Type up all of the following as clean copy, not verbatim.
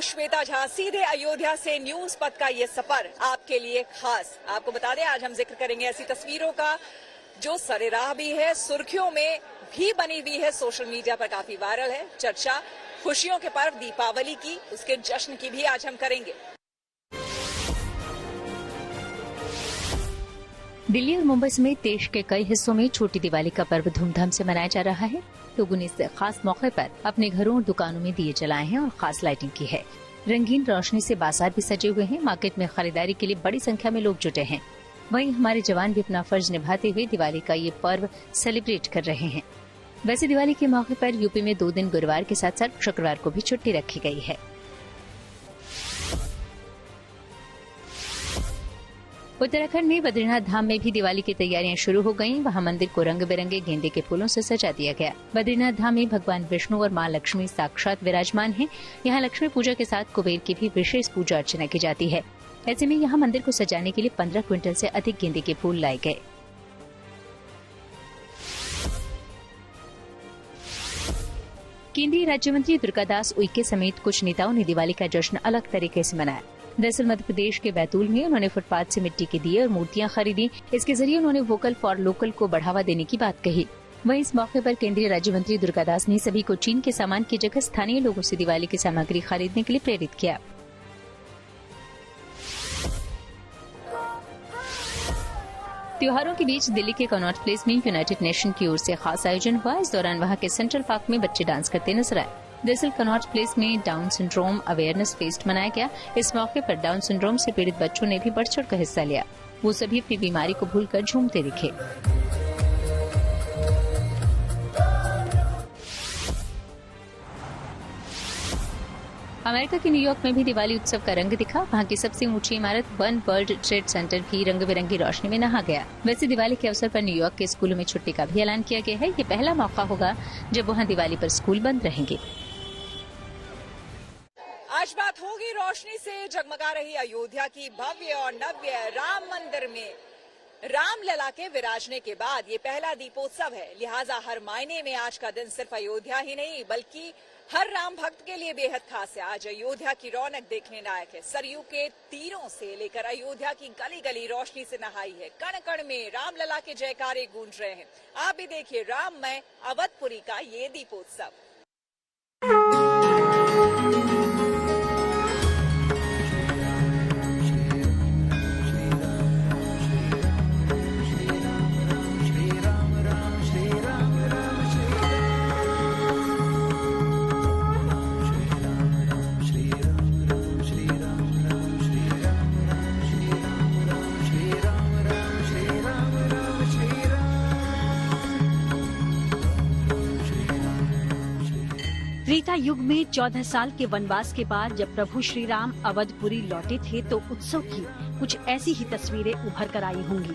हूँ श्वेता झा। सीधे अयोध्या से न्यूज पथ का ये सफर आपके लिए खास। आपको बता दें, आज हम जिक्र करेंगे ऐसी तस्वीरों का जो सरेराह भी है, सुर्खियों में भी बनी हुई है, सोशल मीडिया पर काफी वायरल है। चर्चा खुशियों के पर्व दीपावली की, उसके जश्न की भी आज हम करेंगे। दिल्ली और मुंबई समेत देश के कई हिस्सों में छोटी दिवाली का पर्व धूमधाम से मनाया जा रहा है। लोगों ने इस खास मौके पर अपने घरों और दुकानों में दिए जलाए हैं और खास लाइटिंग की है। रंगीन रोशनी से बाजार भी सजे हुए हैं। मार्केट में खरीदारी के लिए बड़ी संख्या में लोग जुटे हैं। वहीं हमारे जवान भी अपना फर्ज निभाते हुए दिवाली का ये पर्व सेलिब्रेट कर रहे हैं। वैसे दिवाली के मौके पर यूपी में 2 दिन गुरुवार के साथ साथ शुक्रवार को भी छुट्टी रखी गई है। उत्तराखंड में बद्रीनाथ धाम में भी दिवाली की तैयारियां शुरू हो गयी। वहां मंदिर को रंग बिरंगे गेंदे के फूलों से सजा दिया गया। बद्रीनाथ धाम में भगवान विष्णु और मां लक्ष्मी साक्षात विराजमान हैं। यहाँ लक्ष्मी पूजा के साथ कुबेर की भी विशेष पूजा अर्चना की जाती है। ऐसे में यहाँ मंदिर को सजाने के लिए 15 क्विंटल से अधिक गेंदे के फूल लाए गए। केंद्रीय राज्य मंत्री दुर्गादास उइके समेत कुछ नेताओं ने दिवाली का जश्न अलग तरीके से मनाया। दरअसल मध्य प्रदेश के बैतूल में उन्होंने फुटपाथ से मिट्टी के दिए और मूर्तियां खरीदी। इसके जरिए उन्होंने वोकल फॉर लोकल को बढ़ावा देने की बात कही। वहीं इस मौके पर केंद्रीय राज्य मंत्री दुर्गादास ने सभी को चीन के सामान की जगह स्थानीय लोगों से दिवाली की सामग्री खरीदने के लिए प्रेरित किया। त्योहारों के बीच दिल्ली के कनॉट प्लेस में यूनाइटेड नेशन की ओर से खास आयोजन हुआ। इस दौरान वहां के सेंट्रल पार्क में बच्चे डांस करते नजर आए। दरअसल कनॉट प्लेस में डाउन सिंड्रोम अवेयरनेस फेस्ट मनाया गया। इस मौके पर डाउन सिंड्रोम से पीड़ित बच्चों ने भी बढ़ चढ़ कर हिस्सा लिया। वो सभी अपनी बीमारी को भूलकर झूमते दिखे। अमेरिका के न्यूयॉर्क में भी दिवाली उत्सव का रंग दिखा। वहां की सबसे ऊंची इमारत वन वर्ल्ड ट्रेड सेंटर भी रंग बिरंगी रोशनी में नहा गया। वैसे दिवाली के अवसर पर न्यूयॉर्क के स्कूलों में छुट्टी का भी ऐलान किया गया है। ये पहला मौका होगा जब वहां दिवाली पर स्कूल बंद रहेंगे। आज बात होगी रोशनी से जगमगा रही अयोध्या की। भव्य और नव्य राम मंदिर में राम लला के विराजने के बाद ये पहला दीपोत्सव है। लिहाजा हर मायने में आज का दिन सिर्फ अयोध्या ही नहीं बल्कि हर राम भक्त के लिए बेहद खास है। आज अयोध्या की रौनक देखने लायक है। सरयू के तीरों से लेकर अयोध्या की गली गली रोशनी से नहाई है। कण कण में राम लला के जयकारे गूंज रहे हैं। आप भी देखिए राममय अवधपुरी का ये दीपोत्सव। त्रेता युग में 14 साल के वनवास के बाद जब प्रभु श्री राम अवधपुरी लौटे थे तो उत्सव की कुछ ऐसी ही तस्वीरें उभर कर आई होंगी।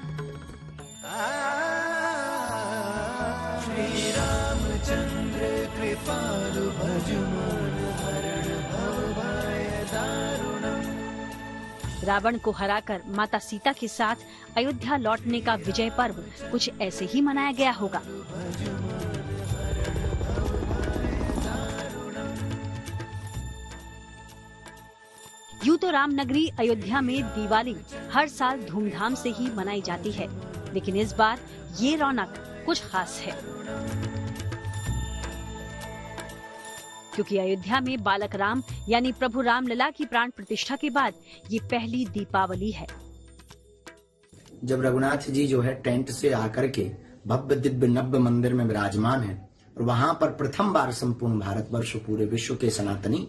श्री रामचंद्र कृपालु भजमान हरण भव भय दारुणम्। रावण को हराकर माता सीता के साथ अयोध्या लौटने का विजय पर्व कुछ ऐसे ही मनाया गया होगा। यूं तो रामनगरी अयोध्या में दिवाली हर साल धूमधाम से ही मनाई जाती है, लेकिन इस बार ये रौनक कुछ खास है क्योंकि अयोध्या में बालक राम यानी प्रभु रामलला की प्राण प्रतिष्ठा के बाद ये पहली दीपावली है। जब रघुनाथ जी जो है टेंट से आकर के भव्य दिव्य नव्य मंदिर में विराजमान है और वहां पर प्रथम बार संपूर्ण भारतवर्ष पूरे विश्व के सनातनी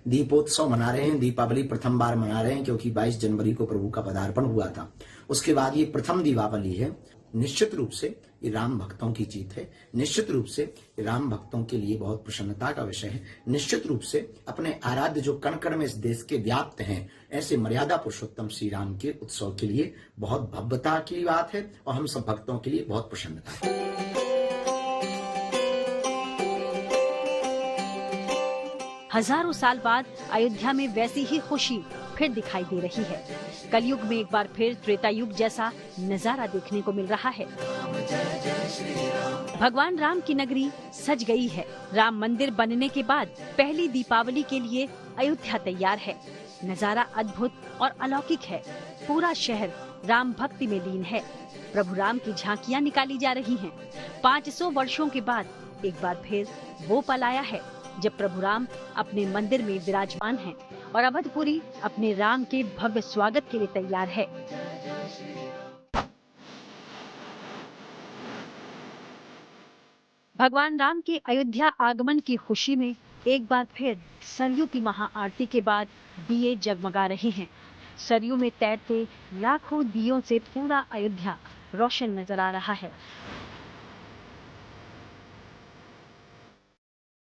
दीपोत्सव मना रहे हैं। दीपावली प्रथम बार मना रहे हैं क्योंकि 22 जनवरी को प्रभु का पदार्पण हुआ था। उसके बाद ये प्रथम दीपावली है। निश्चित रूप से ये राम भक्तों की जीत है। निश्चित रूप से राम भक्तों के लिए बहुत प्रसन्नता का विषय है। निश्चित रूप से अपने आराध्य जो कण कण में इस देश के व्याप्त हैं ऐसे मर्यादा पुरुषोत्तम श्री राम के उत्सव के लिए बहुत भव्यता की बात है और हम सब भक्तों के लिए बहुत प्रसन्नता है। हजारों साल बाद अयोध्या में वैसी ही खुशी फिर दिखाई दे रही है। कलयुग में एक बार फिर त्रेता युग जैसा नजारा देखने को मिल रहा है। भगवान राम की नगरी सज गई है। राम मंदिर बनने के बाद पहली दीपावली के लिए अयोध्या तैयार है। नजारा अद्भुत और अलौकिक है। पूरा शहर राम भक्ति में लीन है। प्रभु राम की झांकियां निकाली जा रही हैं। 500 वर्षों के बाद एक बार फिर वो पल आया है जब प्रभु राम अपने मंदिर में विराजमान हैं और अवधपुरी अपने राम के भव्य स्वागत के लिए तैयार है। भगवान राम के अयोध्या आगमन की खुशी में एक बार फिर सरयू की महाआरती के बाद दिए जगमगा रहे हैं। सरयू में तैरते लाखों दियों से पूरा अयोध्या रोशन नजर आ रहा है।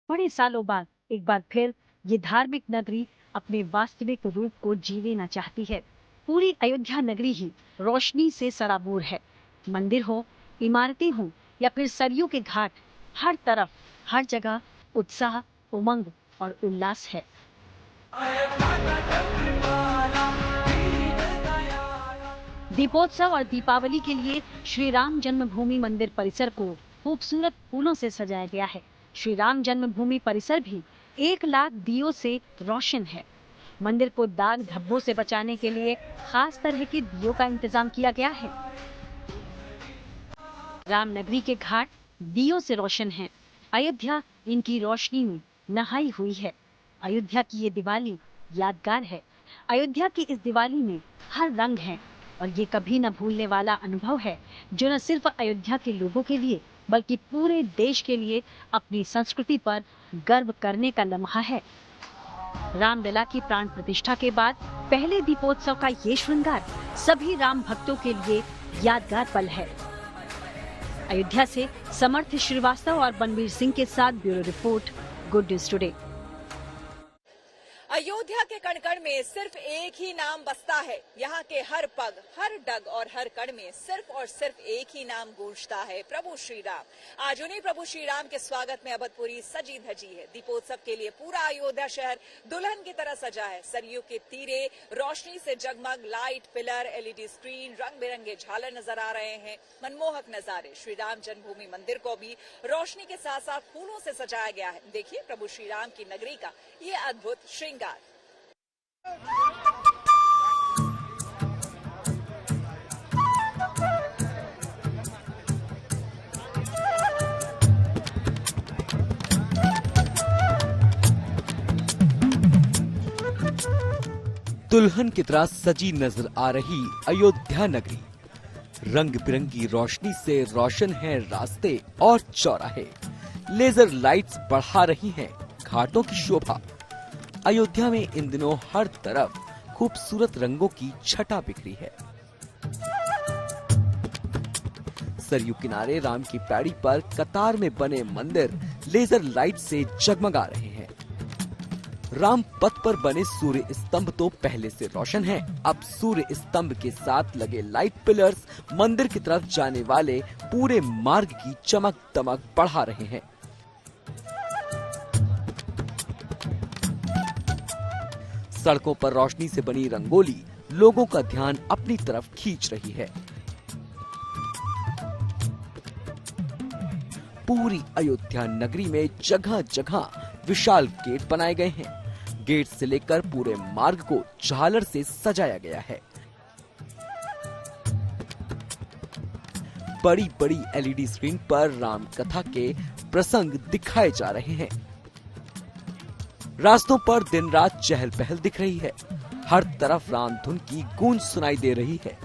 बड़े सालों बाद एक बार फिर ये धार्मिक नगरी अपने वास्तविक रूप को जी लेना चाहती है। पूरी अयोध्या नगरी ही रोशनी से सराबोर है। मंदिर हो, इमारतें हो या फिर सरयू के घाट, हर तरफ हर जगह उत्साह, उमंग और उल्लास है। दीपोत्सव और दीपावली के लिए श्री राम जन्मभूमि मंदिर परिसर को खूबसूरत फूलों से सजाया गया है। श्री राम जन्मभूमि परिसर भी 1 लाख दियों से रोशन है। मंदिर को दाग धब्बों से बचाने के लिए खास तरह के दियों का इंतजाम किया गया है। रामनगरी के घाट दियों से रोशन हैं। अयोध्या इनकी रोशनी में नहाई हुई है। अयोध्या की ये दिवाली यादगार है। अयोध्या की इस दिवाली में हर रंग है और ये कभी न भूलने वाला अनुभव है जो न सिर्फ अयोध्या के लोगों के लिए बल्कि पूरे देश के लिए अपनी संस्कृति पर गर्व करने का लम्हा है। रामलला की प्राण प्रतिष्ठा के बाद पहले दीपोत्सव का ये श्रृंगार सभी राम भक्तों के लिए यादगार पल है। अयोध्या से समर्थ श्रीवास्तव और बनवीर सिंह के साथ bureau report, good news today. Ayodhya के कण कण में सिर्फ एक ही नाम बसता है। यहाँ के हर पग, हर डग और हर कण में सिर्फ और सिर्फ एक ही नाम गूंजता है, प्रभु श्री राम। आज उन्हीं प्रभु श्री राम के स्वागत में अवधपुरी सजी धजी है। दीपोत्सव के लिए पूरा अयोध्या शहर दुल्हन की तरह सजा है। सरयू के तीरे रोशनी से जगमग लाइट, पिलर, LED स्क्रीन, रंग बिरंगे झालर नजर आ रहे हैं। मनमोहक नजारे। श्री राम जन्मभूमि मंदिर को भी रोशनी के साथ साथ फूलों से सजाया गया है। देखिए प्रभु श्री राम की नगरी का ये अद्भुत श्रृंगार। दुल्हन की तरह सजी नजर आ रही अयोध्या नगरी। रंग बिरंगी रोशनी से रोशन है रास्ते और चौराहे। लेजर लाइट्स बढ़ा रही हैं घाटों की शोभा। अयोध्या में इन दिनों हर तरफ खूबसूरत रंगों की छटा बिखरी है। सरयू किनारे राम की पैड़ी पर कतार में बने मंदिर लेजर लाइट से जगमगा रहे हैं। राम पथ पर बने सूर्य स्तंभ तो पहले से रोशन हैं। अब सूर्य स्तंभ के साथ लगे लाइट पिलर्स मंदिर की तरफ जाने वाले पूरे मार्ग की चमक दमक बढ़ा रहे हैं। सड़कों पर रोशनी से बनी रंगोली लोगों का ध्यान अपनी तरफ खींच रही है। पूरी अयोध्या नगरी में जगह जगह विशाल गेट बनाए गए हैं। गेट से लेकर पूरे मार्ग को झालर से सजाया गया है। बड़ी बड़ी LED स्क्रीन पर राम कथा के प्रसंग दिखाए जा रहे हैं। रास्तों पर दिन रात चहल पहल दिख रही है। हर तरफ राम धुन की गूंज सुनाई दे रही है।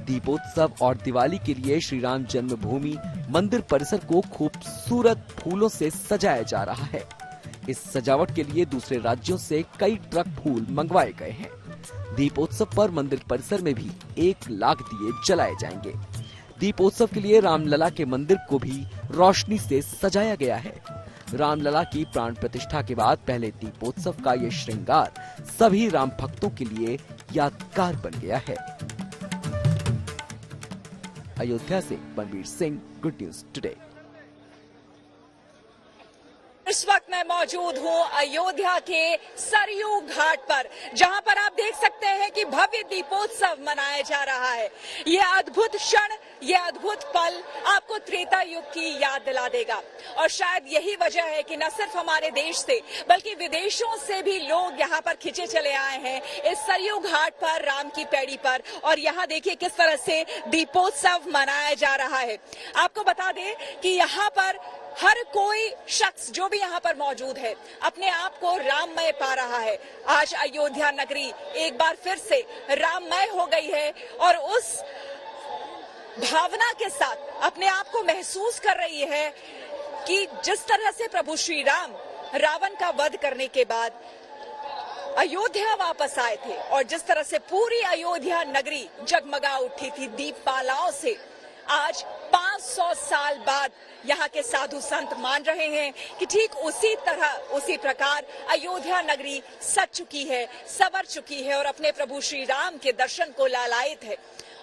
दीपोत्सव और दिवाली के लिए श्री राम जन्मभूमि मंदिर परिसर को खूबसूरत फूलों से सजाया जा रहा है। इस सजावट के लिए दूसरे राज्यों से कई ट्रक फूल मंगवाए गए हैं। दीपोत्सव पर मंदिर परिसर में भी 1 लाख दिए जलाए जाएंगे। दीपोत्सव के लिए रामलला के मंदिर को भी रोशनी से सजाया गया है। रामलला की प्राण प्रतिष्ठा के बाद पहले दीपोत्सव का ये श्रृंगार सभी राम भक्तों के लिए यादगार बन गया है। अयोध्या से Banvir Singh, good news today. इस वक्त मैं मौजूद हूँ अयोध्या के सरयू घाट पर, जहां पर आप देख सकते हैं कि भव्य दीपोत्सव मनाया जा रहा है। ये अद्भुत क्षण, ये अद्भुत पल आपको त्रेता युग की याद दिला देगा। और शायद यही वजह है कि न सिर्फ हमारे देश से बल्कि विदेशों से भी लोग यहाँ पर खिंचे चले आए हैं इस सरयू घाट पर, राम की पैड़ी पर। और यहाँ देखिए किस तरह से दीपोत्सव मनाया जा रहा है। आपको बता दें कि यहाँ पर हर कोई शख्स जो भी यहाँ पर मौजूद है अपने आप को राममय पा रहा है। आज अयोध्या नगरी एक बार फिर से राममय हो गई है और उस भावना के साथ अपने आप को महसूस कर रही है कि जिस तरह से प्रभु श्री राम रावण का वध करने के बाद अयोध्या वापस आए थे और जिस तरह से पूरी अयोध्या नगरी जगमगा उठी थी दीपमालाओं से, आज 500 साल बाद यहाँ के साधु संत मान रहे हैं कि ठीक उसी तरह, उसी प्रकार अयोध्या नगरी सज चुकी है, संवर चुकी है और अपने प्रभु श्री राम के दर्शन को लालायित है।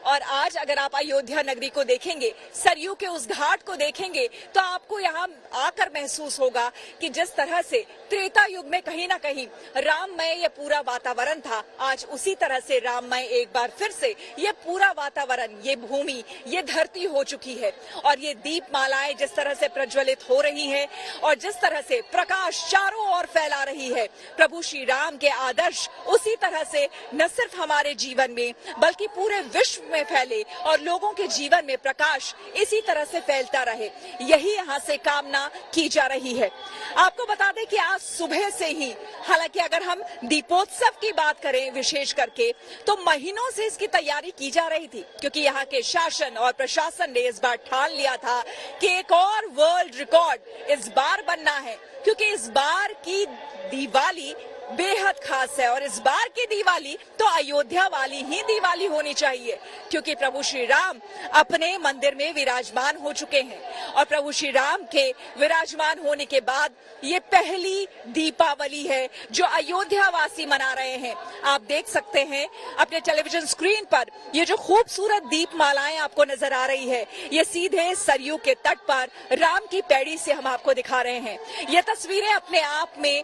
और आज अगर आप अयोध्या नगरी को देखेंगे, सरयू के उस घाट को देखेंगे, तो आपको यहाँ आकर महसूस होगा कि जिस तरह से त्रेता युग में कहीं ना कहीं राममय ये पूरा वातावरण था, आज उसी तरह से राममय एक बार फिर से ये पूरा वातावरण, ये भूमि, ये धरती हो चुकी है। और ये दीपमालाएं जिस तरह से प्रज्वलित हो रही है और जिस तरह से प्रकाश चारों ओर फैला रही है, प्रभु श्री राम के आदर्श उसी तरह से न सिर्फ हमारे जीवन में बल्कि पूरे विश्व में फैले और लोगों के जीवन में प्रकाश इसी तरह से फैलता रहे, यही यहाँ से कामना की जा रही है। आपको बता दें कि आज सुबह से ही, हालांकि अगर हम दीपोत्सव की बात करें विशेष करके, तो महीनों से इसकी तैयारी की जा रही थी, क्योंकि यहाँ के शासन और प्रशासन ने इस बार ठान लिया था कि एक और वर्ल्ड रिकॉर्ड इस बार बनना है, क्योंकि इस बार की दिवाली बेहद खास है और इस बार की दिवाली तो अयोध्या वाली ही दिवाली होनी चाहिए, क्योंकि प्रभु श्री राम अपने मंदिर में विराजमान हो चुके हैं और प्रभु श्री राम के विराजमान होने के बाद ये पहली दीपावली है जो अयोध्या वासी मना रहे हैं। आप देख सकते हैं अपने टेलीविजन स्क्रीन पर ये जो खूबसूरत दीपमालाएं आपको नजर आ रही है, ये सीधे सरयू के तट पर राम की पैड़ी से हम आपको दिखा रहे हैं। ये तस्वीरें अपने आप में,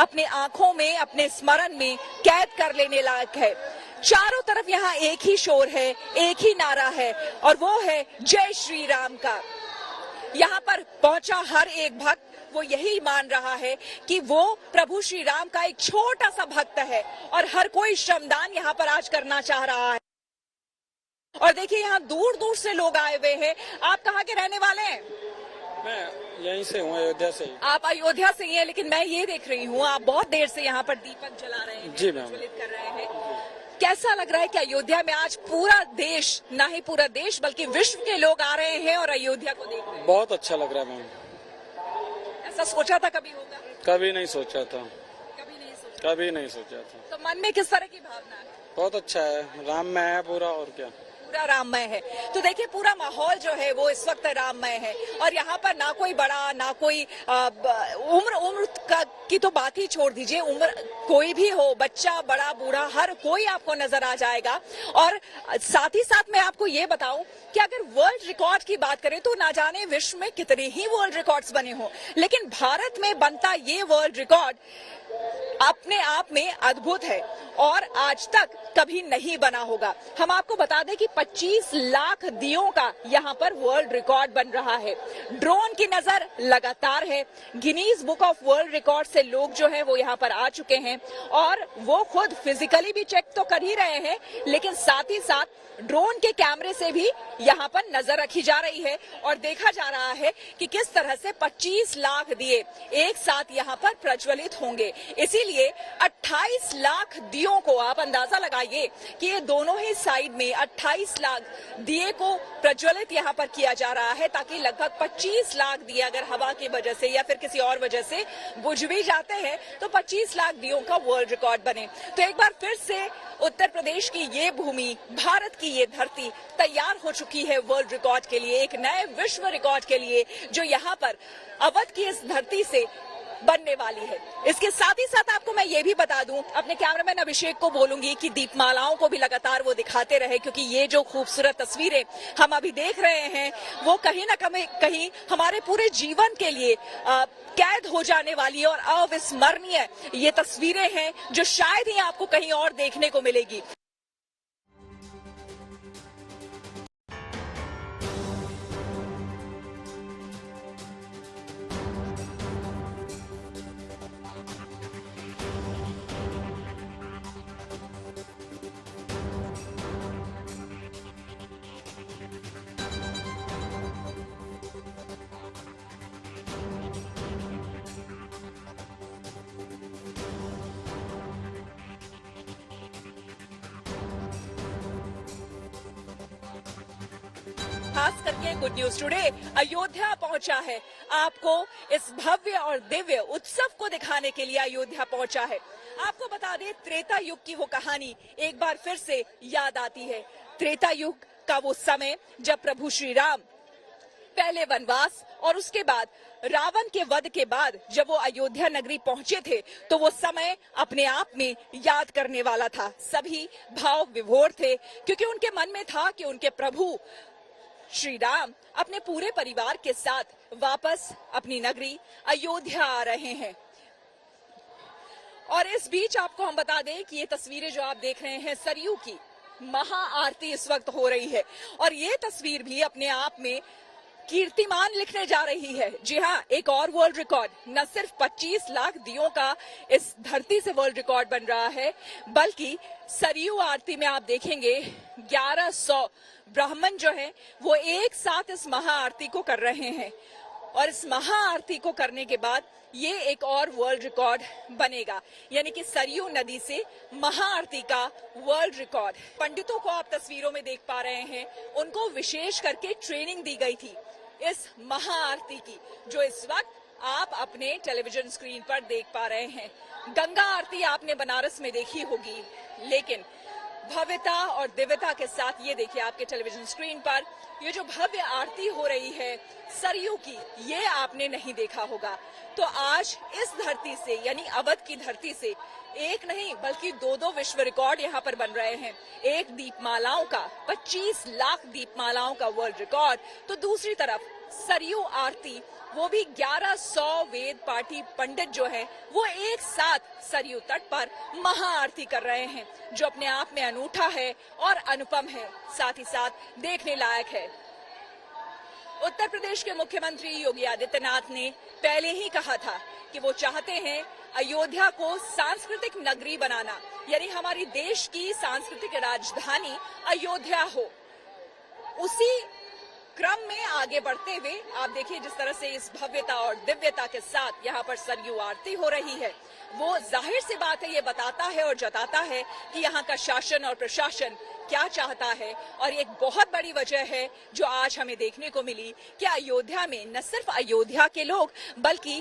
अपने आंखों में, अपने स्मरण में कैद कर लेने लायक है। चारों तरफ यहाँ एक ही शोर है, एक ही नारा है और वो है जय श्री राम का। यहाँ पर पहुंचा हर एक भक्त वो यही मान रहा है कि वो प्रभु श्री राम का एक छोटा सा भक्त है और हर कोई श्रमदान यहाँ पर आज करना चाह रहा है। और देखिए यहाँ दूर दूर से लोग आए हुए हैं। आप कहाँ के रहने वाले हैं? मैं यहीं से हूँ, अयोध्या से। आप अयोध्या से ही हैं, लेकिन मैं ये देख रही हूँ आप बहुत देर से यहाँ पर दीपक जला रहे हैं, जी मैम, प्रज्वलित कर रहे हैं। कैसा लग रहा है कि अयोध्या में आज पूरा देश, ना ही पूरा देश बल्कि विश्व के लोग आ रहे हैं और अयोध्या को देख रहे हैं? बहुत अच्छा लग रहा है मैम। ऐसा सोचा था कभी होगा? कभी नहीं सोचा था, कभी नहीं सोचा। कभी नहीं सोचा था। तो मन में किस तरह की भावना है? बहुत अच्छा है, राम में है पूरा, और क्या, पूरा राममय है। तो देखिए पूरा माहौल जो है वो इस वक्त राममय है और यहाँ पर ना कोई बड़ा, ना कोई उम्र की तो बात ही छोड़ दीजिए, उम्र कोई भी हो, बच्चा, बड़ा, बूढ़ा, हर कोई आपको नजर आ जाएगा। और साथ ही साथ मैं आपको ये बताऊं कि अगर वर्ल्ड रिकॉर्ड की बात करें तो ना जाने विश्व में कितने ही वर्ल्ड रिकॉर्ड्स बने हों, लेकिन भारत में बनता ये वर्ल्ड रिकॉर्ड अपने आप में अद्भुत है और आज तक कभी नहीं बना होगा। हम आपको बता दें कि 25 लाख दियों का यहाँ पर वर्ल्ड रिकॉर्ड बन रहा है। ड्रोन की नजर लगातार है, Guinness book of world record से लोग जो है वो यहाँ पर आ चुके हैं और वो खुद फिजिकली भी चेक तो कर ही रहे हैं, लेकिन साथ ही साथ ड्रोन के कैमरे से भी यहाँ पर नजर रखी जा रही है और देखा जा रहा है कि किस तरह से 25 लाख दिए एक साथ यहाँ पर प्रज्वलित होंगे। इसीलिए 28 लाख दियों को आप अंदाजा लगाइए कि ये दोनों ही साइड में 28 लाख दिए को प्रज्वलित यहाँ पर किया जा रहा है, ताकि लगभग 25 लाख दिए अगर हवा की वजह से या फिर किसी और वजह से बुझ भी जाते हैं तो 25 लाख दियों का वर्ल्ड रिकॉर्ड बने। तो एक बार फिर से उत्तर प्रदेश की ये भूमि, भारत की ये धरती तैयार हो चुकी है वर्ल्ड रिकॉर्ड के लिए, एक नए विश्व रिकॉर्ड के लिए, जो यहाँ पर अवध की इस धरती से बनने वाली है। इसके साथ ही साथ आपको मैं ये भी बता दूं, अपने कैमरामैन अभिषेक को बोलूंगी कि दीपमालाओं को भी लगातार वो दिखाते रहे, क्योंकि ये जो खूबसूरत तस्वीरें हम अभी देख रहे हैं वो कहीं ना कहीं हमारे पूरे जीवन के लिए कैद हो जाने वाली और अविस्मरणीय ये तस्वीरें हैं जो शायद ही आपको कहीं और देखने को मिलेगी। खास करके गुड न्यूज टुडे अयोध्या पहुंचा है, आपको इस भव्य और दिव्य उत्सव को दिखाने के लिए अयोध्या पहुंचा है। आपको बता दें, त्रेता युग की वो कहानी एक बार फिर से याद आती है। त्रेता युग का वो समय जब प्रभु श्री राम पहले वनवास और उसके बाद रावण के वध के बाद जब वो अयोध्या नगरी पहुंचे थे, तो वो समय अपने आप में याद करने वाला था। सभी भाव विभोर थे, क्योंकि उनके मन में था कि उनके प्रभु श्री राम अपने पूरे परिवार के साथ वापस अपनी नगरी अयोध्या आ रहे हैं। और इस बीच आपको हम बता दें कि ये तस्वीरें जो आप देख रहे हैं, सरयू की महाआरती इस वक्त हो रही है और ये तस्वीर भी अपने आप में कीर्तिमान लिखने जा रही है। जी हाँ, एक और वर्ल्ड रिकॉर्ड, न सिर्फ 25 लाख दियों का इस धरती से वर्ल्ड रिकॉर्ड बन रहा है, बल्कि सरयू आरती में आप देखेंगे 1100 ब्राह्मण जो है वो एक साथ इस महाआरती को कर रहे हैं और इस महाआरती को करने के बाद ये एक और वर्ल्ड रिकॉर्ड बनेगा, यानी कि सरयू नदी से महाआरती का वर्ल्ड रिकॉर्ड। पंडितों को आप तस्वीरों में देख पा रहे हैं, उनको विशेष करके ट्रेनिंग दी गई थी इस महाआरती की, जो इस वक्त आप अपने टेलीविजन स्क्रीन पर देख पा रहे हैं। गंगा आरती आपने बनारस में देखी होगी, लेकिन भव्यता और दिव्यता के साथ ये देखिए आपके टेलीविजन स्क्रीन पर ये जो भव्य आरती हो रही है सरयू की, ये आपने नहीं देखा होगा। तो आज इस धरती से, यानी अवध की धरती से एक नहीं बल्कि दो विश्व रिकॉर्ड यहाँ पर बन रहे हैं। एक दीपमालाओं का 25 लाख दीपमालाओं का वर्ल्ड रिकॉर्ड, तो दूसरी तरफ सरयू आरती, वो भी 1100 वेद पाठी पंडित जो है वो एक साथ सरयू तट पर महाआरती कर रहे हैं, जो अपने आप में अनूठा है और अनुपम है, साथ ही साथ देखने लायक है। उत्तर प्रदेश के मुख्यमंत्री योगी आदित्यनाथ ने पहले ही कहा था कि वो चाहते हैं अयोध्या को सांस्कृतिक नगरी बनाना, यानी हमारी देश की सांस्कृतिक राजधानी अयोध्या हो। उसी क्रम में आगे बढ़ते हुए आप देखिए जिस तरह से इस भव्यता और दिव्यता के साथ यहाँ पर सरयू आरती हो रही है, वो जाहिर सी बात है, ये बताता है और जताता है कि यहाँ का शासन और प्रशासन क्या चाहता है। और एक बहुत बड़ी वजह है जो आज हमें देखने को मिली कि अयोध्या में न सिर्फ अयोध्या के लोग बल्कि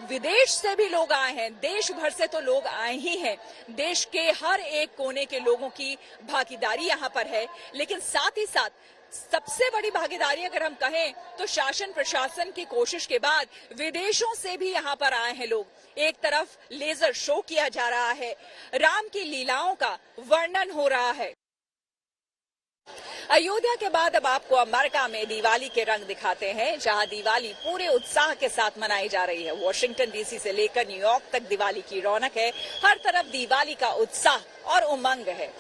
विदेश से भी लोग आए हैं, देश भर से तो लोग आए ही हैं। देश के हर एक कोने के लोगों की भागीदारी यहाँ पर है, लेकिन साथ ही साथ सबसे बड़ी भागीदारी अगर हम कहें तो शासन प्रशासन की कोशिश के बाद विदेशों से भी यहाँ पर आए हैं लोग। एक तरफ लेजर शो किया जा रहा है, राम की लीलाओं का वर्णन हो रहा है। अयोध्या के बाद अब आपको अमेरिका में दिवाली के रंग दिखाते हैं, जहां दिवाली पूरे उत्साह के साथ मनाई जा रही है। वॉशिंगटन डीसी से लेकर न्यूयॉर्क तक दिवाली की रौनक है, हर तरफ दिवाली का उत्साह और उमंग है।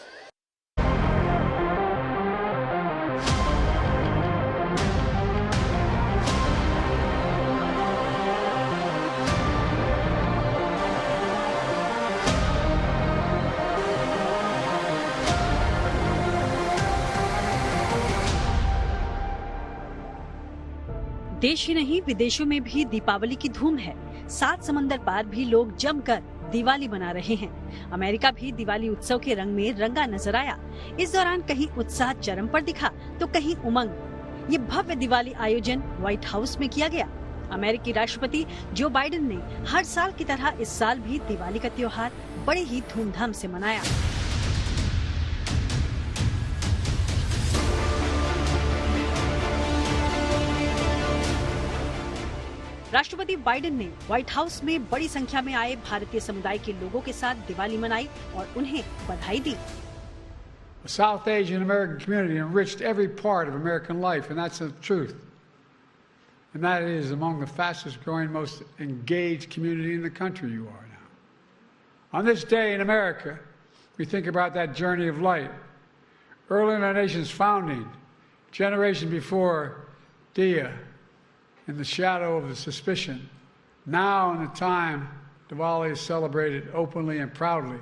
देश ही नहीं विदेशों में भी दीपावली की धूम है। 7 समंदर पार भी लोग जमकर दिवाली मना रहे हैं। अमेरिका भी दिवाली उत्सव के रंग में रंगा नजर आया। इस दौरान कहीं उत्साह चरम पर दिखा तो कहीं उमंग। ये भव्य दिवाली आयोजन व्हाइट हाउस में किया गया। अमेरिकी राष्ट्रपति जो बाइडेन ने हर साल की तरह इस साल भी दिवाली का त्योहार बड़े ही धूमधाम से मनाया। राष्ट्रपति बाइडेन ने व्हाइट हाउस में बड़ी संख्या में आए भारतीय समुदाय के लोगों के साथ दिवाली मनाई और उन्हें बधाई दी। The South Asian American community enriched every part of American life, and that's the truth. And that is among the fastest growing, most engaged community in the country you are now. On this day in America, we think about that journey of light. Early in our nation's founding, generation before Dia, in the shadow of the suspicion, now in the time Diwali is celebrated openly and proudly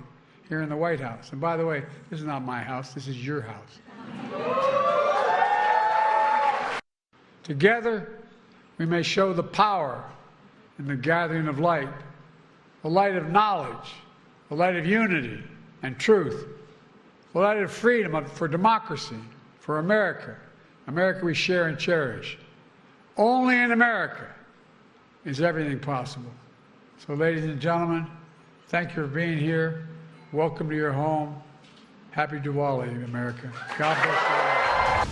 here in the White House. And by the way, this is not my house, this is your house. Together, we may show the power in the gathering of light, the light of knowledge, the light of unity and truth, the light of freedom for democracy, for America, America we share and cherish. Only in America is everything possible. So, ladies and gentlemen, thank you for being here. Welcome to your home. Happy Diwali, America. God bless you all.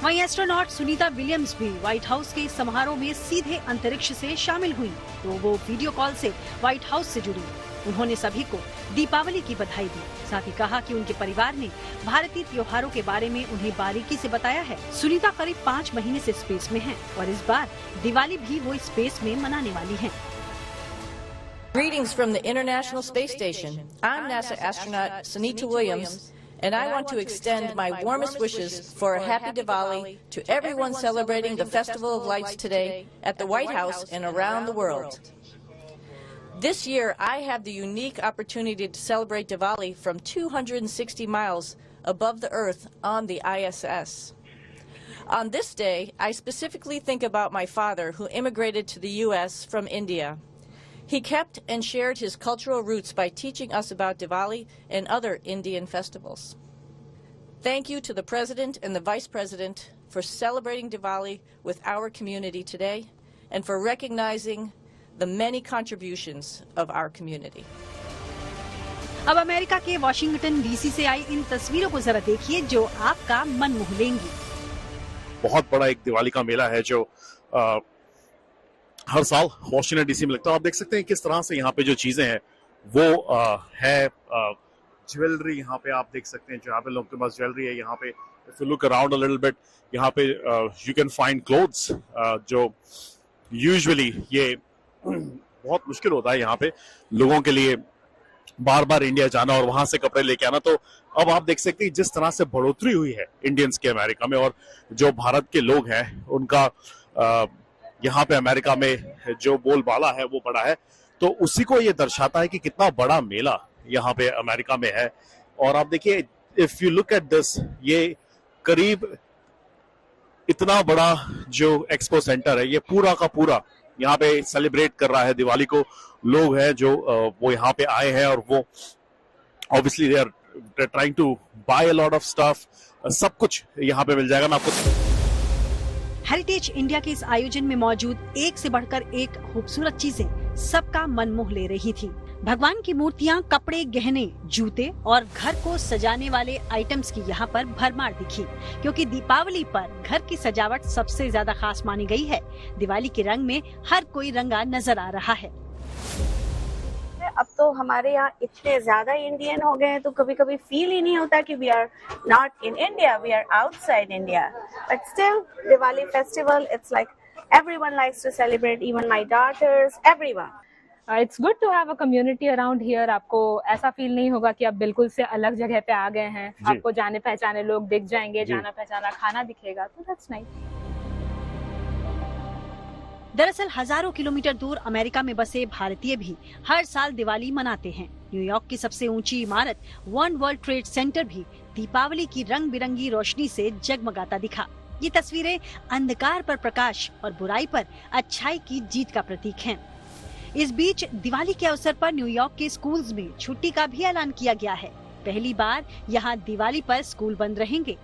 वहीं astronaut Sunita Williams भी white house के समारोह में सीधे अंतरिक्ष से शामिल हुई, तो वो वीडियो कॉल से व्हाइट हाउस से जुड़ी। उन्होंने सभी को दीपावली की बधाई दी। साथ ही कहा कि उनके परिवार ने भारतीय त्योहारों के बारे में उन्हें बारीकी से बताया है। सुनीता करीब 5 महीने से स्पेस में हैं और इस बार दिवाली भी वो स्पेस में मनाने वाली हैं। Greetings from the International Space Station. I'm NASA astronaut Sunita Williams, and I want to extend my warmest wishes for a happy Diwali to everyone celebrating the Festival of Lights today at the White House and around the world. This year, I have the unique opportunity to celebrate Diwali from 260 miles above the Earth on the ISS. On this day, I specifically think about my father who immigrated to the U.S. from India. He kept and shared his cultural roots by teaching us about Diwali and other Indian festivals. Thank you to the President and the Vice President for celebrating Diwali with our community today and for recognizing the many contributions of our community. अब America के Washington DC से आई इन तस्वीरों को जरा देखिए जो आपका मन मोह लेंगी। बहुत बड़ा एक दिवाली का मेला है जो हर साल वॉशिंगटन डीसी में लगता है। आप देख सकते हैं किस तरह से यहाँ पे जो चीजें हैं वो है ज्वेलरी। यहाँ पे आप देख सकते हैं जहाँ पे लोगों के पास ज्वेलरी है। यहाँ पे if you look around a little bit, यहाँ पे यू कैन फाइंड क्लोथ्स जो यूजुअली ये बहुत मुश्किल होता है यहाँ पे लोगों के लिए बार बार इंडिया जाना और वहां से कपड़े लेके आना। तो अब आप देख सकते हैं जिस तरह से बढ़ोतरी हुई है इंडियंस के अमेरिका में, और जो भारत के लोग हैं उनका यहाँ पे अमेरिका में जो बोलबाला है वो बड़ा है। तो उसी को ये दर्शाता है कि कितना बड़ा मेला यहाँ पे अमेरिका में है। और आप देखिए if you look at this, ये करीब इतना बड़ा जो एक्सपो सेंटर है ये पूरा का पूरा यहाँ पे सेलिब्रेट कर रहा है दिवाली को। लोग हैं जो वो यहाँ पे आए हैं और वो obviously they are trying to buy a lot of stuff. सब कुछ यहाँ पे मिल जाएगा। मैं आपको हेरिटेज इंडिया के इस आयोजन में मौजूद एक से बढ़कर एक खूबसूरत चीजें सबका मन मोह ले रही थी। भगवान की मूर्तियां, कपड़े, गहने, जूते और घर को सजाने वाले आइटम्स की यहाँ पर भरमार दिखी, क्योंकि दीपावली पर घर की सजावट सबसे ज्यादा खास मानी गई है। दिवाली के रंग में हर कोई रंगा नजर आ रहा है। अब तो हमारे यहाँ इतने ज्यादा इंडियन हो गए हैं तो कभी कभी फील ही नहीं होता कि we are not in India, we are outside India. But still Diwali festival, it's like everyone likes to celebrate, even my daughters, everyone. It's good to have a community around here. आपको ऐसा feel नहीं होगा कि आप बिल्कुल से अलग जगह पे आ गए हैं। आपको जाने पहचाने लोग दिख जाएंगे, जाना पहचाना खाना दिखेगा, तो दैट्स नाइस। दरअसल हजारों किलोमीटर दूर अमेरिका में बसे भारतीय भी हर साल दिवाली मनाते हैं। न्यूयॉर्क की सबसे ऊंची इमारत वन वर्ल्ड ट्रेड सेंटर भी दीपावली की रंग बिरंगी रोशनी से जगमगाता दिखा। ये तस्वीरें अंधकार पर प्रकाश और बुराई पर अच्छाई की जीत का प्रतीक हैं। इस बीच दिवाली के अवसर पर न्यूयॉर्क के स्कूल्स में छुट्टी का भी ऐलान किया गया है। पहली बार यहाँ दिवाली पर स्कूल बंद रहेंगे।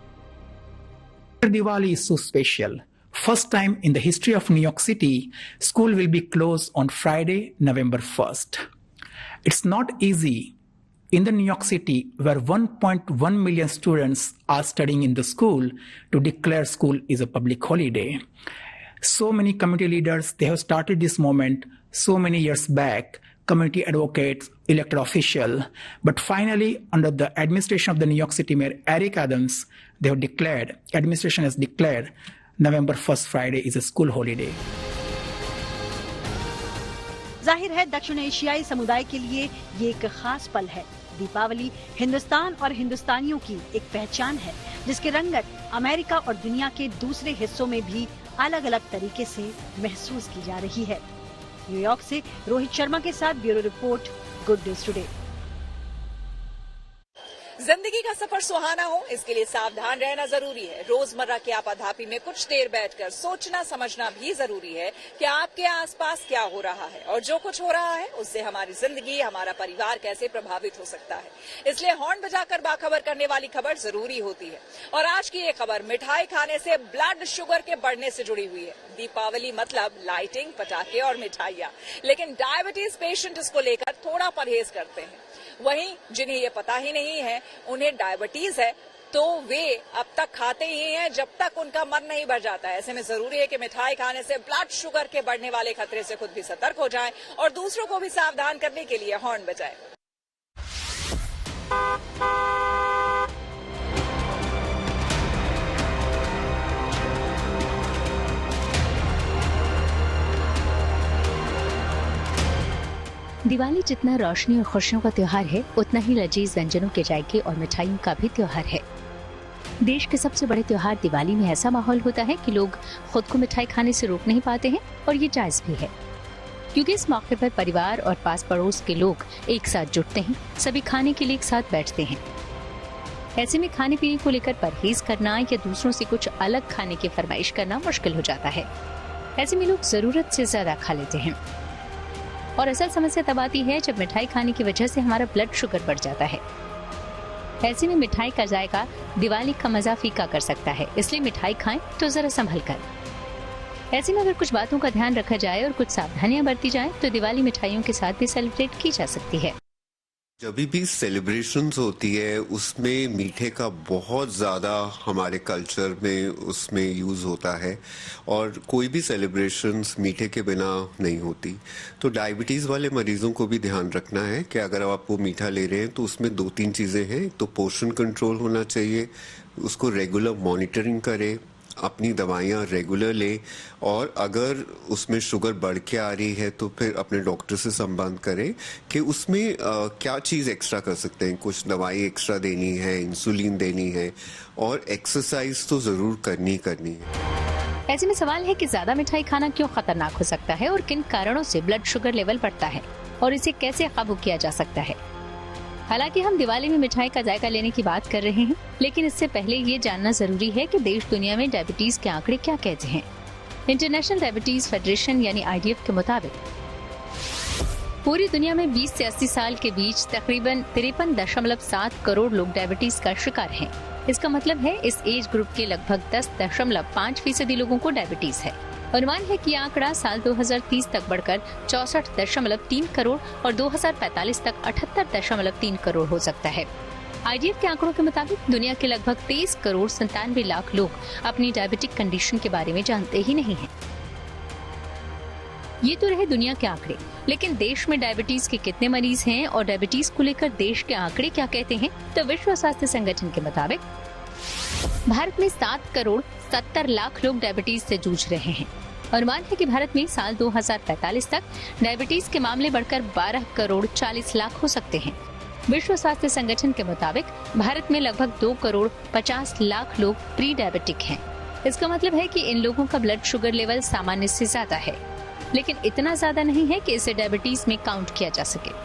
Diwali is so special. First time in the history of New York City, school will be closed on Friday, November 1st. It's not easy in the New York City, where 1.1 million students are studying in the school, to declare school is a public holiday. So many community leaders, they have started this movement so many years back, community advocates, elected official. But finally, under the administration of the New York City Mayor Eric Adams, administration has declared November 1st Friday is a school holiday. जाहिर है दक्षिण एशियाई समुदाय के लिए ये एक खास पल है। दीपावली हिंदुस्तान और हिंदुस्तानियों की एक पहचान है, जिसकी रंगत अमेरिका और दुनिया के दूसरे हिस्सों में भी अलग अलग तरीके से महसूस की जा रही है। न्यूयॉर्क से रोहित शर्मा के साथ bureau report, good news today. जिंदगी का सफर सुहाना हो, इसके लिए सावधान रहना जरूरी है। रोजमर्रा की आपाधापी में कुछ देर बैठकर सोचना समझना भी जरूरी है कि आपके आसपास क्या हो रहा है और जो कुछ हो रहा है उससे हमारी जिंदगी, हमारा परिवार कैसे प्रभावित हो सकता है। इसलिए हॉर्न बजाकर बाखबर करने वाली खबर जरूरी होती है। और आज की ये खबर मिठाई खाने से ब्लड शुगर के बढ़ने से जुड़ी हुई है। दीपावली मतलब लाइटिंग, पटाखे और मिठाइयां, लेकिन डायबिटीज पेशेंट इसको लेकर थोड़ा परहेज करते हैं। वहीं जिन्हें ये पता ही नहीं है उन्हें डायबिटीज है, तो वे अब तक खाते ही हैं जब तक उनका मन नहीं भर जाता है। ऐसे में जरूरी है कि मिठाई खाने से ब्लड शुगर के बढ़ने वाले खतरे से खुद भी सतर्क हो जाएं और दूसरों को भी सावधान करने के लिए हॉर्न बजाएं। दिवाली जितना रोशनी और खुशियों का त्योहार है, उतना ही लजीज व्यंजनों के जायके और मिठाइयों का भी त्योहार है। देश के सबसे बड़े त्योहार दिवाली में ऐसा माहौल होता है कि लोग खुद को मिठाई खाने से रोक नहीं पाते हैं, और ये जायज भी है, क्योंकि इस मौके पर परिवार और पास पड़ोस के लोग एक साथ जुटते हैं, सभी खाने के लिए एक साथ बैठते हैं। ऐसे में खाने पीने को लेकर परहेज करना या दूसरों से कुछ अलग खाने की फरमाइश करना मुश्किल हो जाता है। ऐसे में लोग जरूरत से ज्यादा खा लेते हैं, और असल समस्या तब आती है जब मिठाई खाने की वजह से हमारा ब्लड शुगर बढ़ जाता है। ऐसे में मिठाई का जायका दिवाली का मजा फीका कर सकता है, इसलिए मिठाई खाएं तो जरा संभल कर। ऐसे में अगर कुछ बातों का ध्यान रखा जाए और कुछ सावधानियां बरती जाएं, तो दिवाली मिठाइयों के साथ भी सेलिब्रेट की जा सकती है। जब भी सेलिब्रेशंस होती है उसमें मीठे का बहुत ज़्यादा हमारे कल्चर में उसमें यूज़ होता है, और कोई भी सेलिब्रेशंस मीठे के बिना नहीं होती। तो डायबिटीज़ वाले मरीजों को भी ध्यान रखना है कि अगर आप वो मीठा ले रहे हैं तो उसमें 2-3 चीज़ें हैं। तो पोर्शन कंट्रोल होना चाहिए, उसको रेगुलर मॉनिटरिंग करें, अपनी दवाइयाँ रेगुलर ले, और अगर उसमें शुगर बढ़ के आ रही है तो फिर अपने डॉक्टर से संबंध करें कि उसमें क्या चीज़ एक्स्ट्रा कर सकते हैं। कुछ दवाई एक्स्ट्रा देनी है, इंसुलिन देनी है, और एक्सरसाइज तो ज़रूर करनी है। ऐसे में सवाल है कि ज्यादा मिठाई खाना क्यों खतरनाक हो सकता है और किन कारणों से ब्लड शुगर लेवल बढ़ता है और इसे कैसे काबू किया जा सकता है। हालांकि हम दिवाली में मिठाई का जायका लेने की बात कर रहे हैं, लेकिन इससे पहले ये जानना जरूरी है कि देश दुनिया में डायबिटीज के आंकड़े क्या कहते हैं। इंटरनेशनल डायबिटीज फेडरेशन यानी IDF के मुताबिक पूरी दुनिया में 20 से 80 साल के बीच तकरीबन 53.7 करोड़ लोग डायबिटीज का शिकार हैं। इसका मतलब है इस एज ग्रुप के लगभग 10.5% लोगों को डायबिटीज है। अनुमान है कि आंकड़ा साल 2030 तक बढ़कर 64.3 करोड़ और 2045 तक 78.3 करोड़ हो सकता है। IDF के आंकड़ों के मुताबिक दुनिया के लगभग 23 करोड़ 97 लाख लोग अपनी डायबिटिक कंडीशन के बारे में जानते ही नहीं हैं। ये तो रहे दुनिया के आंकड़े, लेकिन देश में डायबिटीज के कितने मरीज हैं और डायबिटीज को लेकर देश के आंकड़े क्या कहते हैं। तो विश्व स्वास्थ्य संगठन के मुताबिक भारत में 7 करोड़ 70 लाख लोग डायबिटीज से जूझ रहे हैं। अनुमान है कि भारत में साल 2045 तक डायबिटीज के मामले बढ़कर 12 करोड़ 40 लाख हो सकते हैं। विश्व स्वास्थ्य संगठन के मुताबिक भारत में लगभग 2 करोड़ 50 लाख लोग प्री डायबिटिक हैं। इसका मतलब है कि इन लोगों का ब्लड शुगर लेवल सामान्य से ज्यादा है, लेकिन इतना ज्यादा नहीं है कि इसे डायबिटीज में काउंट किया जा सके।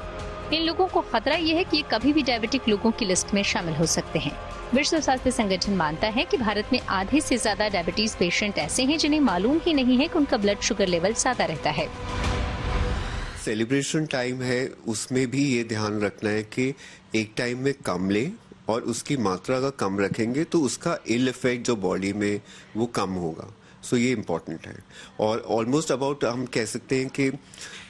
इन लोगों को खतरा ये है कि ये कभी भी डायबिटिक लोगों की लिस्ट में शामिल हो सकते हैं। विश्व स्वास्थ्य संगठन मानता है कि भारत में आधे से ज्यादा डायबिटीज पेशेंट ऐसे हैं जिन्हें मालूम ही नहीं है कि उनका ब्लड शुगर लेवल ज्यादा रहता है। सेलिब्रेशन टाइम है, उसमें भी ये ध्यान रखना है कि एक टाइम में कम ले, और उसकी मात्रा अगर कम रखेंगे तो उसका इल इफेक्ट जो बॉडी में वो कम होगा। सो ये इम्पॉर्टेंट है। और ऑलमोस्ट अबाउट हम कह सकते हैं कि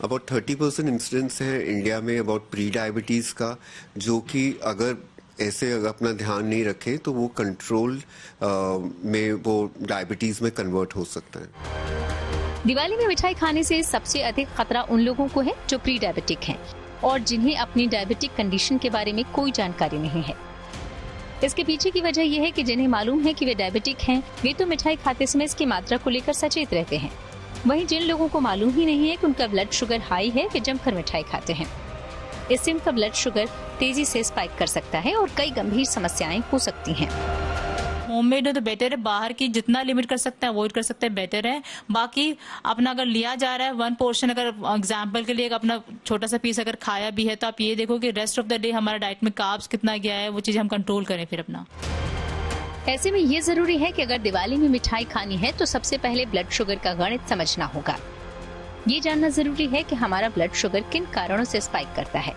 अबाउट 30% इंसिडेंस हैं इंडिया में अबाउट प्री डायबिटीज़ का, जो कि अगर ऐसे अगर अपना ध्यान नहीं रखें तो वो कंट्रोल में वो डायबिटीज में कन्वर्ट हो सकता है। दिवाली में मिठाई खाने से सबसे अधिक खतरा उन लोगों को है जो प्री डायबिटिक हैं और जिन्हें अपनी डायबिटिक कंडीशन के बारे में कोई जानकारी नहीं है। इसके पीछे की वजह यह है कि जिन्हें मालूम है कि वे डायबिटिक हैं, वे तो मिठाई खाते समय इसकी मात्रा को लेकर सचेत रहते हैं। वहीं जिन लोगों को मालूम ही नहीं है कि उनका ब्लड शुगर हाई है, वे जमकर मिठाई खाते हैं। इससे उनका ब्लड शुगर तेजी से स्पाइक कर सकता है और कई गंभीर समस्याएं हो सकती हैं। होममेड है तो बेटर है, बाहर की जितना लिमिट कर सकते हैं अवॉइड कर सकते हैं बेटर है। बाकी अपना अगर लिया जा रहा है 1 पोर्शन, अगर एग्जांपल के लिए अपना छोटा सा पीस अगर खाया भी है तो आप ये देखो कि रेस्ट ऑफ द डे हमारा डाइट में कार्ब्स कितना गया है, वो चीज हम कंट्रोल करें फिर अपना। ऐसे में ये जरूरी है कि अगर दिवाली में मिठाई खानी है तो सबसे पहले ब्लड शुगर का गणित समझना होगा। ये जानना जरूरी है कि हमारा ब्लड शुगर किन कारणों से स्पाइक करता है,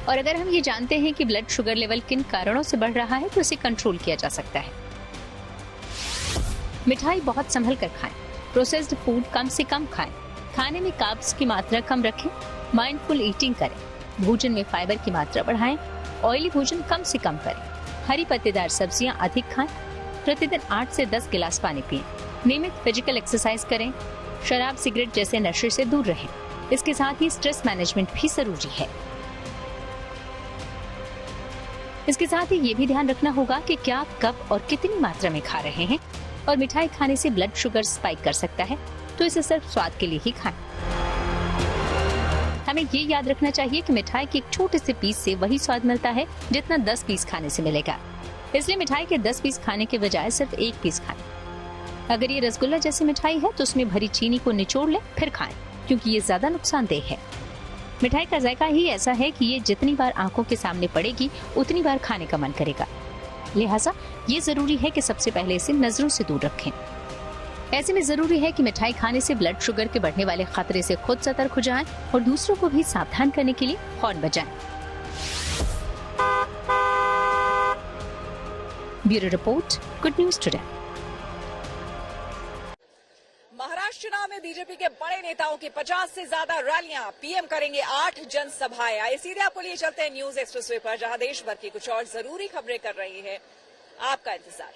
और अगर हम ये जानते हैं कि ब्लड शुगर लेवल किन कारणों से बढ़ रहा है तो इसे कंट्रोल किया जा सकता है। मिठाई बहुत संभल कर खाएं, प्रोसेस्ड फूड कम से कम खाएं, खाने में कार्ब्स की मात्रा कम रखें, माइंडफुल ईटिंग करें, भोजन में फाइबर की मात्रा बढ़ाएं, ऑयली भोजन कम से कम करें, हरी पत्तेदार सब्जियां अधिक खाएं, प्रतिदिन 8 से 10 गिलास पानी पिएं, नियमित फिजिकल एक्सरसाइज करें, शराब सिगरेट जैसे नशे से दूर रहें। इसके साथ ही स्ट्रेस मैनेजमेंट भी जरूरी है। इसके साथ ही ये भी ध्यान रखना होगा कि क्या, कब और कितनी मात्रा में खा रहे हैं, और मिठाई खाने से ब्लड शुगर स्पाइक कर सकता है तो इसे सिर्फ स्वाद के लिए ही खाएं। हमें ये याद रखना चाहिए कि मिठाई के एक छोटे से पीस से वही स्वाद मिलता है जितना 10 पीस खाने से मिलेगा। इसलिए मिठाई के 10 पीस खाने के बजाय सिर्फ 1 पीस खाएं। अगर ये रसगुल्ला जैसी मिठाई है तो उसमें भरी चीनी को निचोड़ लें फिर खाएं, क्योंकि ये ज्यादा नुकसानदेह है। मिठाई का जायका ही ऐसा है कि ये जितनी बार आंखों के सामने पड़ेगी उतनी बार खाने का मन करेगा। लिहाजा ये जरूरी है कि सबसे पहले इसे नजरों से दूर रखें। ऐसे में जरूरी है कि मिठाई खाने से ब्लड शुगर के बढ़ने वाले खतरे से खुद सतर्क हो जाएं और दूसरों को भी सावधान करने के लिए हॉर्न बजाएं। Bureau report, good news today. Maharashtra चुनाव में बीजेपी के बड़े नेताओं की 50 से ज्यादा रैलियां, पीएम करेंगे 8 जनसभाएं। आइए सीधे आपको लिए चलते हैं न्यूज एक्सप्रेसवे पर, जहां देश भर की कुछ और जरूरी खबरें कर रही है आपका इंतजार।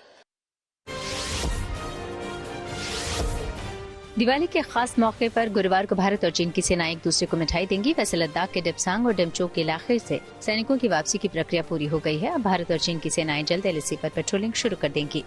दिवाली के खास मौके पर गुरुवार को भारत और चीन की सेनाएं एक दूसरे को मिठाई देंगी। वैसे लद्दाख के डिप्सांग और डेमचोक के इलाके से सैनिकों की वापसी की प्रक्रिया पूरी हो गई है। अब भारत और चीन की सेनाएं जल्द एलएसी पर पेट्रोलिंग शुरू कर देंगी।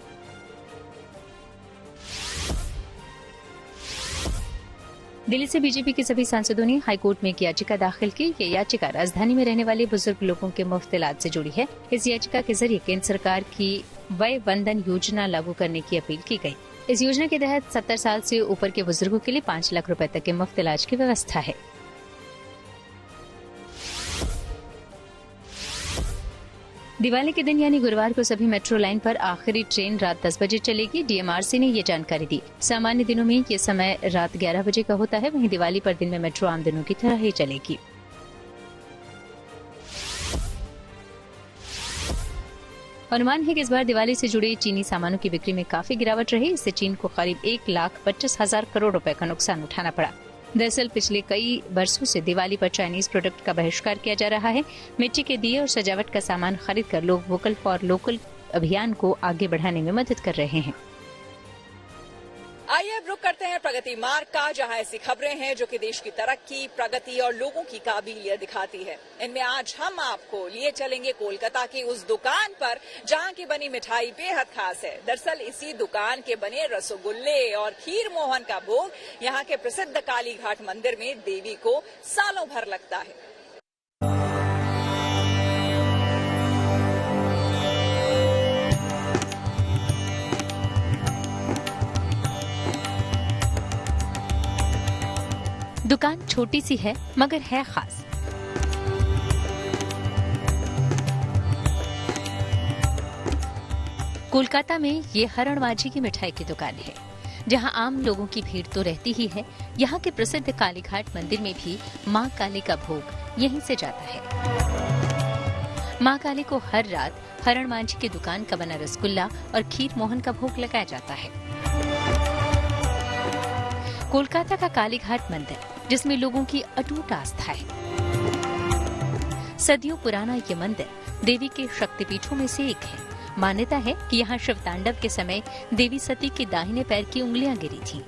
दिल्ली से बीजेपी के सभी सांसदों ने हाईकोर्ट में एक याचिका दाखिल की। ये याचिका राजधानी में रहने वाले बुजुर्ग लोगों के मुफ्त इलाज से जुड़ी है। इस याचिका के जरिए केंद्र सरकार की वय वंदन योजना लागू करने की अपील की गई। इस योजना के तहत 70 साल से ऊपर के बुजुर्गों के लिए 5 लाख रुपए तक के मुफ्त इलाज की व्यवस्था है। दिवाली के दिन यानी गुरुवार को सभी मेट्रो लाइन पर आखिरी ट्रेन रात 10 बजे चलेगी। डीएमआरसी ने ये जानकारी दी। सामान्य दिनों में ये समय रात 11 बजे का होता है, वहीं दिवाली पर दिन में मेट्रो आम दिनों की तरह ही चलेगी। अनुमान है कि इस बार दिवाली से जुड़े चीनी सामानों की बिक्री में काफी गिरावट रही। इससे चीन को करीब 1,25,000 करोड़ रुपए का नुकसान उठाना पड़ा। दरअसल पिछले कई वर्षों से दिवाली पर चाइनीज प्रोडक्ट का बहिष्कार किया जा रहा है। मिट्टी के दिए और सजावट का सामान खरीद कर लोग वोकल फॉर लोकल अभियान को आगे बढ़ाने में मदद कर रहे हैं। आइए अब रुक करते हैं प्रगति मार्ग का, जहां ऐसी खबरें हैं जो कि देश की तरक्की, प्रगति और लोगों की काबिलियत दिखाती है। इनमें आज हम आपको लिए चलेंगे कोलकाता की उस दुकान पर जहां की बनी मिठाई बेहद खास है। दरअसल इसी दुकान के बने रसगुल्ले और खीर मोहन का भोग यहां के प्रसिद्ध काली घाट मंदिर में देवी को सालों भर लगता है। दुकान छोटी सी है मगर है खास। कोलकाता में ये हरणबाजी की मिठाई की दुकान है। जहां आम लोगों की भीड़ तो रहती ही है, यहाँ के प्रसिद्ध कालीघाट मंदिर में भी मां काली का भोग यहीं से जाता है। मां काली को हर रात हरणबाजी की दुकान का बना रसगुल्ला और खीर मोहन का भोग लगाया जाता है। कोलकाता का कालीघाट मंदिर जिसमें लोगों की अटूट आस्था है। सदियों पुराना ये मंदिर देवी के शक्तिपीठों में से एक है। मान्यता है कि यहाँ शिव तांडव के समय देवी सती के दाहिने पैर की उंगलियां गिरी थीं।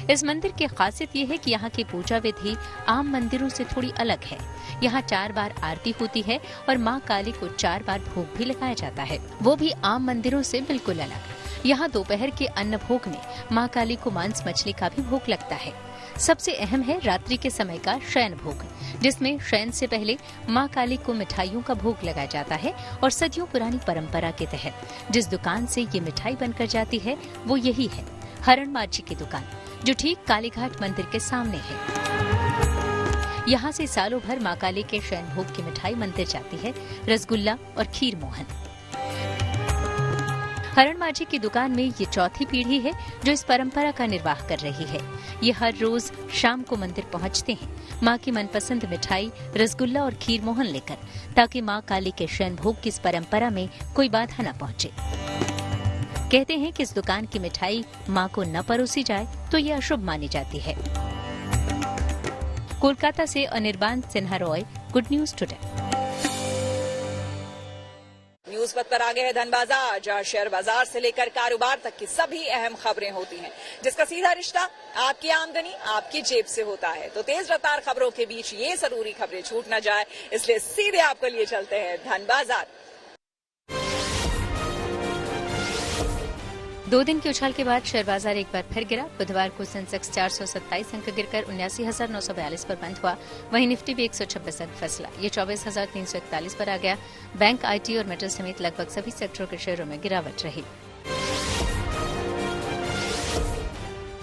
इस मंदिर की खासियत ये है कि यहाँ की पूजा विधि आम मंदिरों से थोड़ी अलग है। यहाँ 4 बार आरती होती है और माँ काली को 4 बार भोग भी लगाया जाता है, वो भी आम मंदिरों से बिल्कुल अलग। यहाँ दोपहर के अन्न भोग में माँ काली को मांस मछली का भी भोग लगता है। सबसे अहम है रात्रि के समय का शयन भोग, जिसमें शयन से पहले माँ काली को मिठाइयों का भोग लगाया जाता है और सदियों पुरानी परंपरा के तहत जिस दुकान से ये मिठाई बनकर जाती है वो यही है हरण माझी की दुकान, जो ठीक कालीघाट मंदिर के सामने है। यहाँ से सालों भर माँ काली के शयन भोग की मिठाई मंदिर जाती है, रसगुल्ला और खीर मोहन। हरण माझी की दुकान में ये चौथी पीढ़ी है जो इस परंपरा का निर्वाह कर रही है। ये हर रोज शाम को मंदिर पहुँचते हैं माँ की मनपसंद मिठाई रसगुल्ला और खीर मोहन लेकर, ताकि माँ काली के शयन भोग की इस परंपरा में कोई बाधा न पहुँचे। कहते हैं कि इस दुकान की मिठाई माँ को न परोसी जाए तो ये अशुभ मानी जाती है। कोलकाता से Anirban Sinha Roy, good news today. News पथ पर आगे है धन बाजार, जहां शेयर बाजार से लेकर कारोबार तक की सभी अहम खबरें होती हैं, जिसका सीधा रिश्ता आपकी आमदनी आपकी जेब से होता है। तो तेज रफ्तार खबरों के बीच ये जरूरी खबरें छूट न जाए, इसलिए सीधे आपके लिए चलते हैं धन बाजार। 2 दिन की उछाल के बाद शेयर बाजार एक बार फिर गिरा। बुधवार को सेंसेक्स 427 अंक गिरकर 79,942 पर बंद हुआ। वहीं निफ्टी भी 126 अंक फिसला, ये 24,341 पर आ गया। बैंक, आईटी और मेटल समेत लगभग सभी सेक्टरों के शेयरों में गिरावट रही।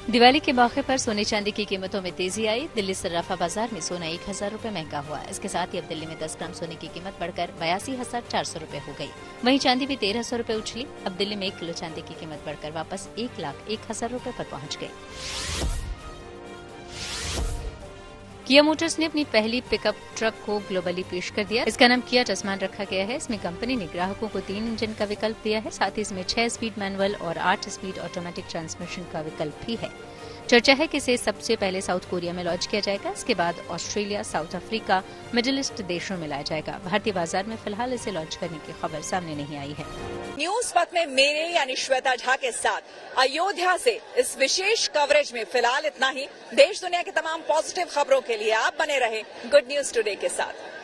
दिवाली के मौके पर सोने चांदी की कीमतों में तेजी आई। दिल्ली सर्राफा बाजार में सोना 1,000 रुपए महंगा हुआ। इसके साथ ही अब दिल्ली में 10 ग्राम सोने की कीमत बढ़कर 82,400 रुपए हो गई। वहीं चांदी भी 1,300 रुपए उछली। अब दिल्ली में 1 किलो चांदी की कीमत बढ़कर वापस 1,01,000 रुपए पर पहुंच गई। किया मोटर्स ने अपनी पहली पिकअप ट्रक को ग्लोबली पेश कर दिया। इसका नाम किया टस्मान रखा गया है। इसमें कंपनी ने ग्राहकों को 3 इंजन का विकल्प दिया है। साथ ही इसमें 6 स्पीड मैनुअल और 8 स्पीड ऑटोमेटिक ट्रांसमिशन का विकल्प भी है। चर्चा है कि इसे सबसे पहले साउथ कोरिया में लॉन्च किया जाएगा। इसके बाद Australia, south Africa, middle east देशों में लाया जाएगा। भारतीय बाजार में फिलहाल इसे लॉन्च करने की खबर सामने नहीं आई है। न्यूज पथ में मेरे यानी श्वेता झा के साथ अयोध्या से इस विशेष कवरेज में फिलहाल इतना ही। देश दुनिया की तमाम पॉजिटिव खबरों के लिए आप बने रहे गुड न्यूज टुडे के साथ।